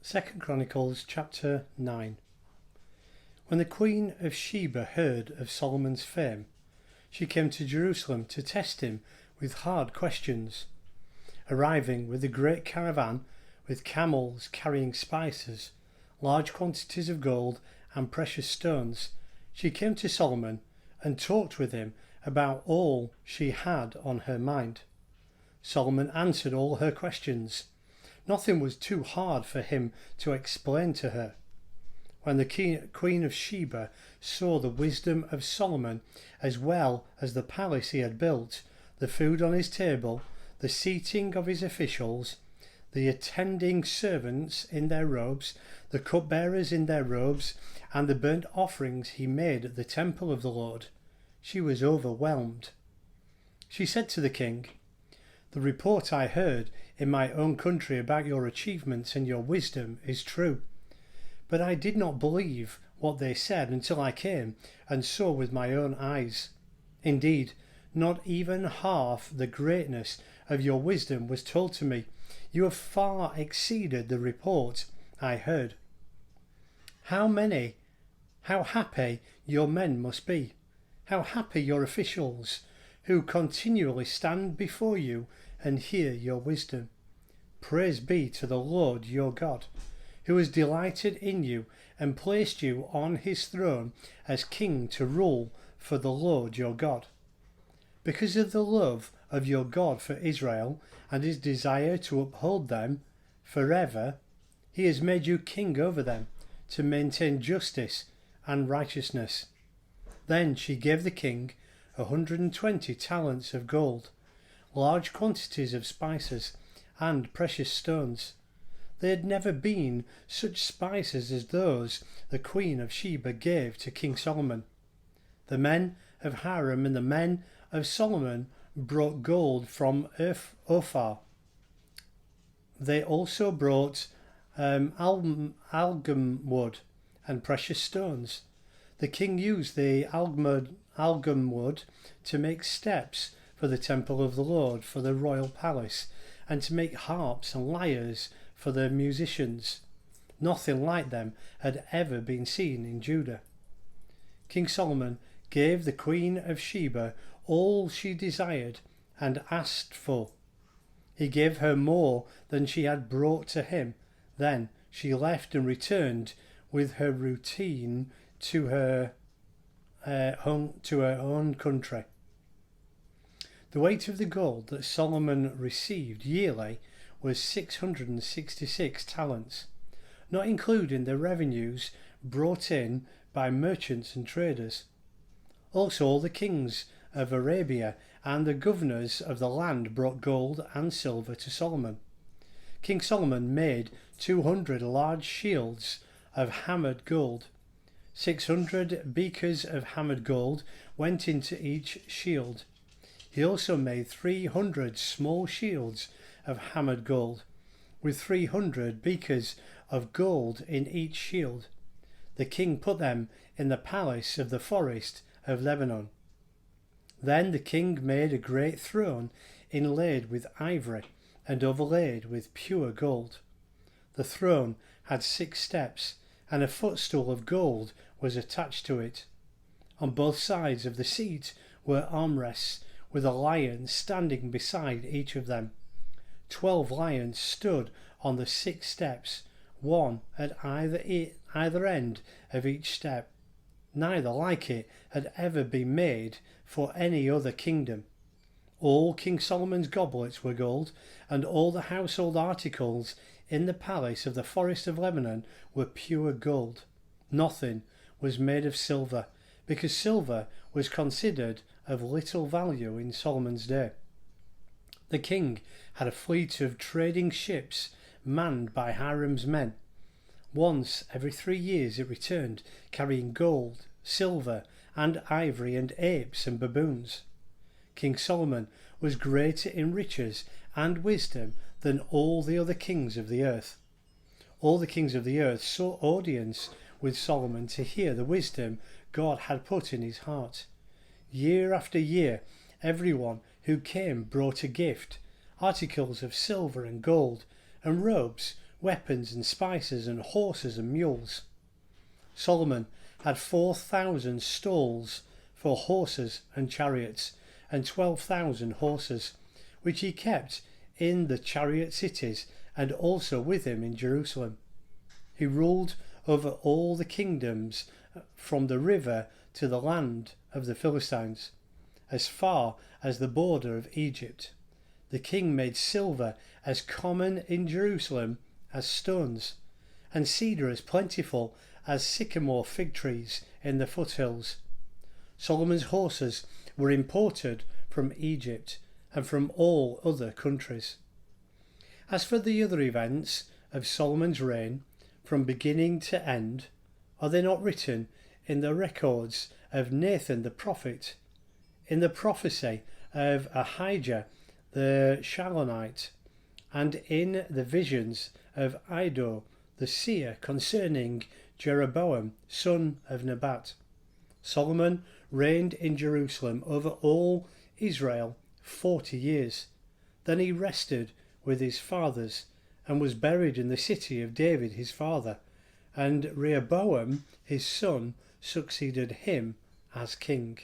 2 Chronicles chapter 9. When the Queen of Sheba heard of Solomon's fame, she came to Jerusalem to test him with hard questions. Arriving with a great caravan with camels carrying spices, large quantities of gold and precious stones, she came to Solomon and talked with him about all she had on her mind. Solomon answered all her questions. Nothing was too hard for him to explain to her. When the Queen of Sheba saw the wisdom of Solomon, as well as the palace he had built, the food on his table, the seating of his officials, the attending servants in their robes, the cupbearers in their robes, and the burnt offerings he made at the temple of the Lord, she was overwhelmed. She said to the king, "The report I heard in my own country about your achievements and your wisdom is true. But I did not believe what they said until I came and saw with my own eyes. Indeed, not even half the greatness of your wisdom was told to me. You have far exceeded the report I heard. How happy your men must be, how happy your officials, who continually stand before you and hear your wisdom. Praise be to the Lord your God, who has delighted in you and placed you on his throne as king to rule for the Lord your God. Because of the love of your God for Israel and his desire to uphold them forever, he has made you king over them to maintain justice and righteousness." Then she gave the king 120 talents of gold, large quantities of spices and precious stones. There had never been such spices as those the Queen of Sheba gave to King Solomon. The men of Hiram and the men of Solomon brought gold from Ophir. They also brought algum wood and precious stones. The king used the algum wood to make steps for the temple of the Lord for the royal palace, and to make harps and lyres for the musicians. Nothing like them had ever been seen in Judah. King Solomon gave the Queen of Sheba all she desired and asked for. He gave her more than she had brought to him. Then she left and returned with her routine to her own country. The weight of the gold that Solomon received yearly was 666 talents, not including the revenues brought in by merchants and traders. Also all the kings of Arabia and the governors of the land brought gold and silver to Solomon. King Solomon made 200 large shields of hammered gold. 600 beakers of hammered gold went into each shield. He also made 300 small shields of hammered gold, with 300 beakers of gold in each shield. The king put them in the palace of the forest of Lebanon. Then the king made a great throne inlaid with ivory and overlaid with pure gold. The throne had 6 steps, and a footstool of gold was attached to it. On both sides of the seat were armrests, with a lion standing beside each of them. 12 lions stood on the 6 steps, one at either end of each step. Neither like it had ever been made for any other kingdom. All King Solomon's goblets were gold, and all the household articles in the palace of the forest of Lebanon were pure gold. Nothing was made of silver, because silver was considered of little value in Solomon's day. The king had a fleet of trading ships manned by Hiram's men. Once every 3 years it returned, carrying gold, silver, and ivory, and apes and baboons. King Solomon was greater in riches and wisdom than all the other kings of the earth. All the kings of the earth sought audience with Solomon to hear the wisdom God had put in his heart. Year after year, everyone who came brought a gift, articles of silver and gold, and robes weapons and spices and horses and mules. Solomon had 4,000 stalls for horses and chariots, and 12,000 horses, which he kept in the chariot cities and also with him in Jerusalem. He ruled over all the kingdoms from the river to the land of the Philistines, as far as the border of Egypt. The king made silver as common in Jerusalem as stones, and cedar as plentiful as sycamore fig trees in the foothills. Solomon's horses were imported from Egypt and from all other countries. As for the other events of Solomon's reign, from beginning to end, are they not written in the records of Nathan the prophet, in the prophecy of Ahijah the Shilonite, and in the visions of Iddo the seer concerning Jeroboam son of Nebat? Solomon reigned in Jerusalem over all Israel 40 years. Then he rested with his fathers and was buried in the city of David his father, and Rehoboam his son succeeded him as king.